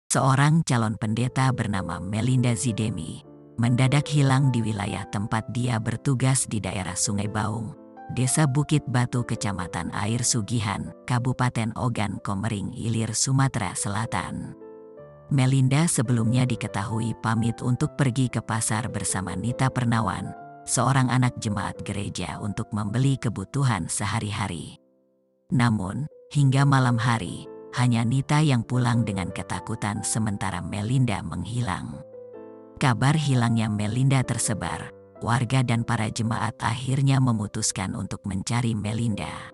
Seorang calon pendeta bernama Melinda Zidemi mendadak hilang di wilayah tempat dia bertugas di daerah Sungai Baung, Desa Bukit Batu, Kecamatan Air Sugihan, Kabupaten Ogan Komering Ilir, Sumatera Selatan. Melinda sebelumnya diketahui pamit untuk pergi ke pasar bersama Nita Pernawan, seorang anak jemaat gereja, untuk membeli kebutuhan sehari-hari. Namun, hingga malam hari, hanya Nita yang pulang dengan ketakutan sementara Melinda menghilang. Kabar hilangnya Melinda tersebar, warga dan para jemaat akhirnya memutuskan untuk mencari Melinda.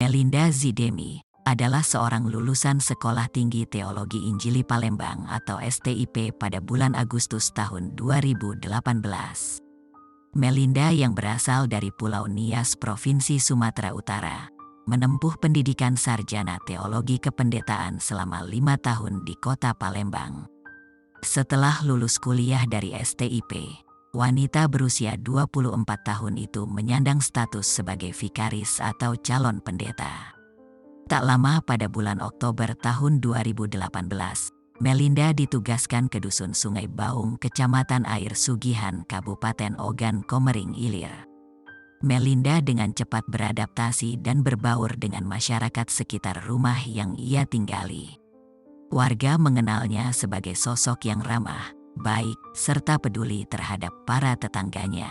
Melinda Zidemi adalah seorang lulusan Sekolah Tinggi Teologi Injili Palembang atau STIP pada bulan Agustus tahun 2018. Melinda yang berasal dari Pulau Nias, Provinsi Sumatera Utara, menempuh pendidikan sarjana teologi kependetaan selama 5 tahun di kota Palembang. Setelah lulus kuliah dari STIP, wanita berusia 24 tahun itu menyandang status sebagai vikaris atau calon pendeta. Tak lama pada bulan Oktober tahun 2018, Melinda ditugaskan ke Dusun Sungai Baung, Kecamatan Air Sugihan, Kabupaten Ogan Komering Ilir. Melinda dengan cepat beradaptasi dan berbaur dengan masyarakat sekitar rumah yang ia tinggali. Warga mengenalnya sebagai sosok yang ramah, baik, serta peduli terhadap para tetangganya.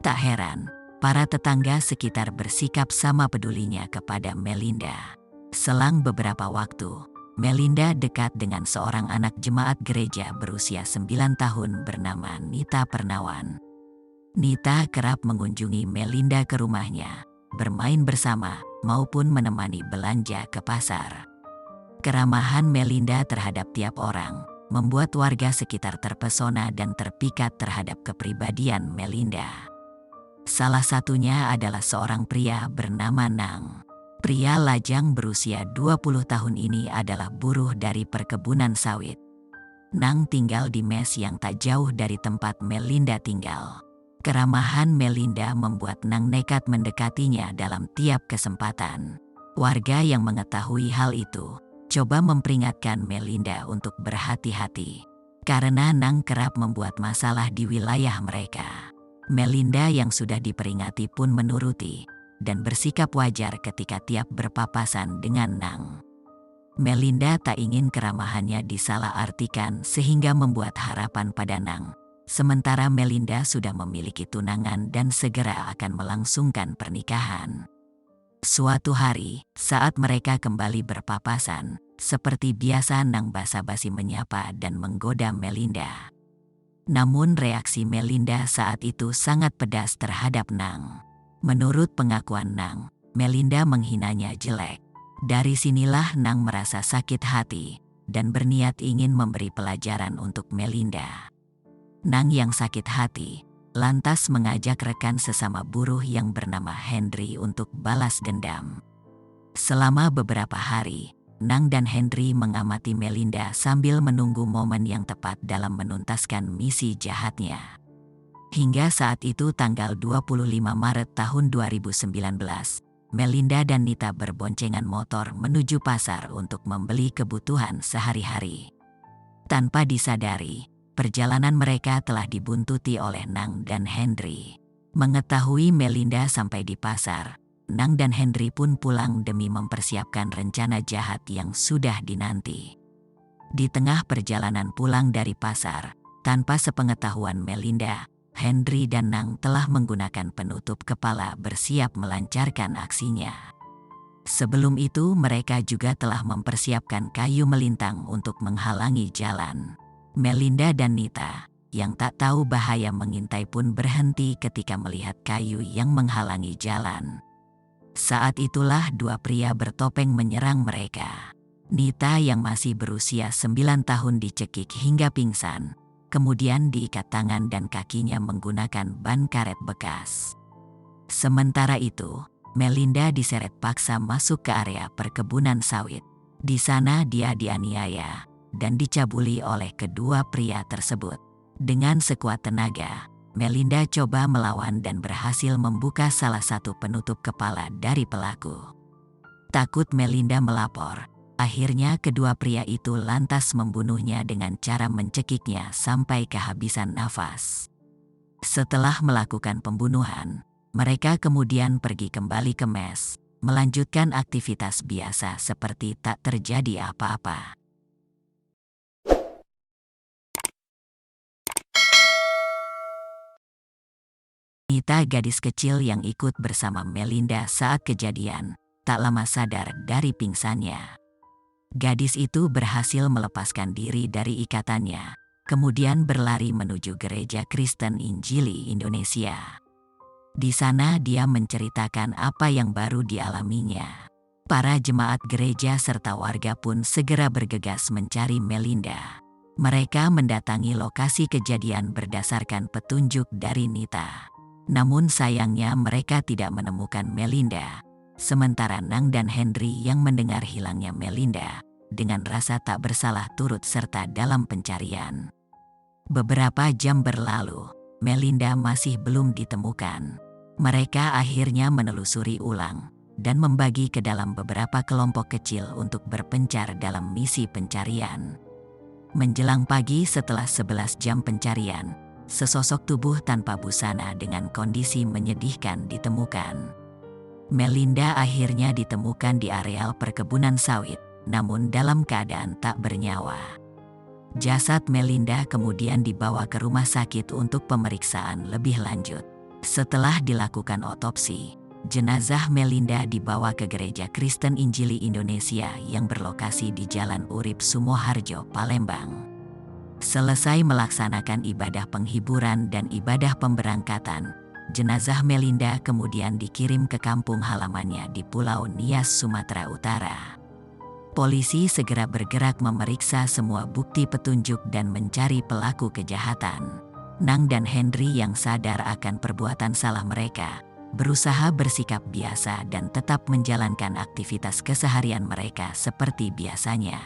Tak heran, para tetangga sekitar bersikap sama pedulinya kepada Melinda. Selang beberapa waktu, Melinda dekat dengan seorang anak jemaat gereja berusia 9 tahun bernama Nita Pernawan. Nita kerap mengunjungi Melinda ke rumahnya, bermain bersama, maupun menemani belanja ke pasar. Keramahan Melinda terhadap tiap orang membuat warga sekitar terpesona dan terpikat terhadap kepribadian Melinda. Salah satunya adalah seorang pria bernama Nang. Pria lajang berusia 20 tahun ini adalah buruh dari perkebunan sawit. Nang tinggal di mes yang tak jauh dari tempat Melinda tinggal. Keramahan Melinda membuat Nang nekat mendekatinya dalam tiap kesempatan. Warga yang mengetahui hal itu coba memperingatkan Melinda untuk berhati-hati, karena Nang kerap membuat masalah di wilayah mereka. Melinda yang sudah diperingati pun menuruti dan bersikap wajar ketika tiap berpapasan dengan Nang. Melinda tak ingin keramahannya disalahartikan sehingga membuat harapan pada Nang. Sementara Melinda sudah memiliki tunangan dan segera akan melangsungkan pernikahan. Suatu hari, saat mereka kembali berpapasan, seperti biasa Nang basa-basi menyapa dan menggoda Melinda. Namun reaksi Melinda saat itu sangat pedas terhadap Nang. Menurut pengakuan Nang, Melinda menghinanya jelek. Dari sinilah Nang merasa sakit hati dan berniat ingin memberi pelajaran untuk Melinda. Nang yang sakit hati lantas mengajak rekan sesama buruh yang bernama Henry untuk balas dendam. Selama beberapa hari, Nang dan Henry mengamati Melinda sambil menunggu momen yang tepat dalam menuntaskan misi jahatnya. Hingga saat itu tanggal 25 Maret tahun 2019, Melinda dan Nita berboncengan motor menuju pasar untuk membeli kebutuhan sehari-hari. Tanpa disadari, perjalanan mereka telah dibuntuti oleh Nang dan Henry. Mengetahui Melinda sampai di pasar, Nang dan Henry pun pulang demi mempersiapkan rencana jahat yang sudah dinanti. Di tengah perjalanan pulang dari pasar, tanpa sepengetahuan Melinda, Henry dan Nang telah menggunakan penutup kepala bersiap melancarkan aksinya. Sebelum itu mereka juga telah mempersiapkan kayu melintang untuk menghalangi jalan. Melinda dan Nita, yang tak tahu bahaya mengintai pun berhenti ketika melihat kayu yang menghalangi jalan. Saat itulah dua pria bertopeng menyerang mereka. Nita yang masih berusia 9 tahun dicekik hingga pingsan. Kemudian diikat tangan dan kakinya menggunakan ban karet bekas. Sementara itu, Melinda diseret paksa masuk ke area perkebunan sawit. Di sana dia dianiaya dan dicabuli oleh kedua pria tersebut. Dengan sekuat tenaga, Melinda coba melawan dan berhasil membuka salah satu penutup kepala dari pelaku. Takut Melinda melapor, akhirnya kedua pria itu lantas membunuhnya dengan cara mencekiknya sampai kehabisan nafas. Setelah melakukan pembunuhan, mereka kemudian pergi kembali ke mes, melanjutkan aktivitas biasa seperti tak terjadi apa-apa. Nita, gadis kecil yang ikut bersama Melinda saat kejadian, tak lama sadar dari pingsannya. Gadis itu berhasil melepaskan diri dari ikatannya, kemudian berlari menuju Gereja Kristen Injili Indonesia. Di sana dia menceritakan apa yang baru dialaminya. Para jemaat gereja serta warga pun segera bergegas mencari Melinda. Mereka mendatangi lokasi kejadian berdasarkan petunjuk dari Nita. Namun sayangnya mereka tidak menemukan Melinda. Sementara Nang dan Henry yang mendengar hilangnya Melinda, dengan rasa tak bersalah turut serta dalam pencarian. Beberapa jam berlalu, Melinda masih belum ditemukan. Mereka akhirnya menelusuri ulang dan membagi ke dalam beberapa kelompok kecil untuk berpencar dalam misi pencarian. Menjelang pagi setelah 11 jam pencarian, sesosok tubuh tanpa busana dengan kondisi menyedihkan ditemukan. Melinda akhirnya ditemukan di areal perkebunan sawit, namun dalam keadaan tak bernyawa. Jasad Melinda kemudian dibawa ke rumah sakit untuk pemeriksaan lebih lanjut. Setelah dilakukan otopsi, jenazah Melinda dibawa ke Gereja Kristen Injili Indonesia yang berlokasi di Jalan Urip Sumoharjo, Palembang. Selesai melaksanakan ibadah penghiburan dan ibadah pemberangkatan, jenazah Melinda kemudian dikirim ke kampung halamannya di Pulau Nias, Sumatera Utara. Polisi segera bergerak memeriksa semua bukti petunjuk dan mencari pelaku kejahatan. Nang dan Henry yang sadar akan perbuatan salah mereka, berusaha bersikap biasa dan tetap menjalankan aktivitas keseharian mereka seperti biasanya.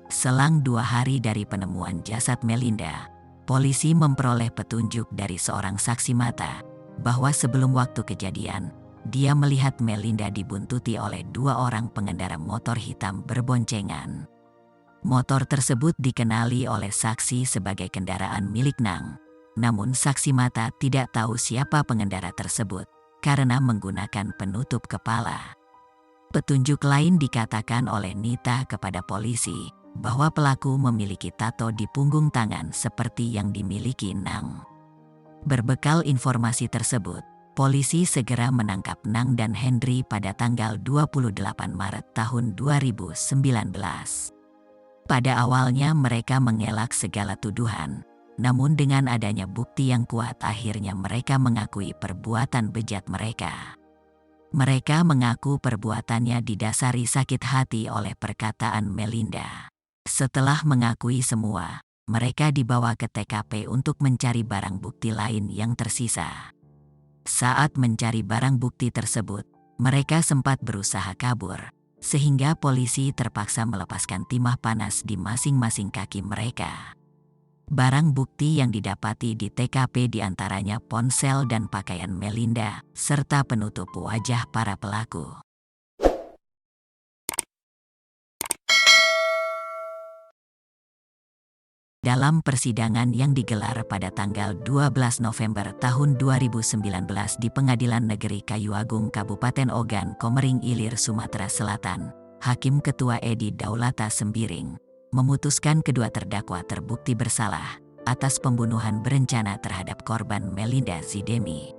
Selang 2 hari dari penemuan jasad Melinda, polisi memperoleh petunjuk dari seorang saksi mata bahwa sebelum waktu kejadian, dia melihat Melinda dibuntuti oleh 2 orang pengendara motor hitam berboncengan. Motor tersebut dikenali oleh saksi sebagai kendaraan milik Nang, namun saksi mata tidak tahu siapa pengendara tersebut karena menggunakan penutup kepala. Petunjuk lain dikatakan oleh Nita kepada polisi bahwa pelaku memiliki tato di punggung tangan seperti yang dimiliki Nang. Berbekal informasi tersebut, polisi segera menangkap Nang dan Henry pada tanggal 28 Maret tahun 2019. Pada awalnya mereka mengelak segala tuduhan, namun dengan adanya bukti yang kuat akhirnya mereka mengakui perbuatan bejat mereka. Mereka mengaku perbuatannya didasari sakit hati oleh perkataan Melinda. Setelah mengakui semua, mereka dibawa ke TKP untuk mencari barang bukti lain yang tersisa. Saat mencari barang bukti tersebut, mereka sempat berusaha kabur, sehingga polisi terpaksa melepaskan timah panas di masing-masing kaki mereka. Barang bukti yang didapati di TKP diantaranya ponsel dan pakaian Melinda, serta penutup wajah para pelaku. Dalam persidangan yang digelar pada tanggal 12 November tahun 2019 di Pengadilan Negeri Kayu Agung Kabupaten Ogan Komering Ilir, Sumatera Selatan, Hakim Ketua Edi Daulata Sembiring memutuskan kedua terdakwa terbukti bersalah atas pembunuhan berencana terhadap korban Melinda Zidemi.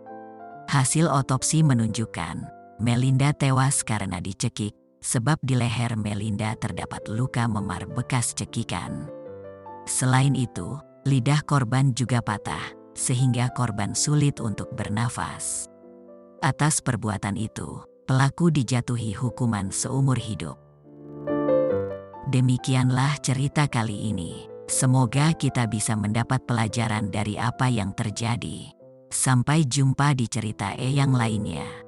Hasil otopsi menunjukkan Melinda tewas karena dicekik, sebab di leher Melinda terdapat luka memar bekas cekikan. Selain itu, lidah korban juga patah, sehingga korban sulit untuk bernafas. Atas perbuatan itu, pelaku dijatuhi hukuman seumur hidup. Demikianlah cerita kali ini. Semoga kita bisa mendapat pelajaran dari apa yang terjadi. Sampai jumpa di cerita yang lainnya.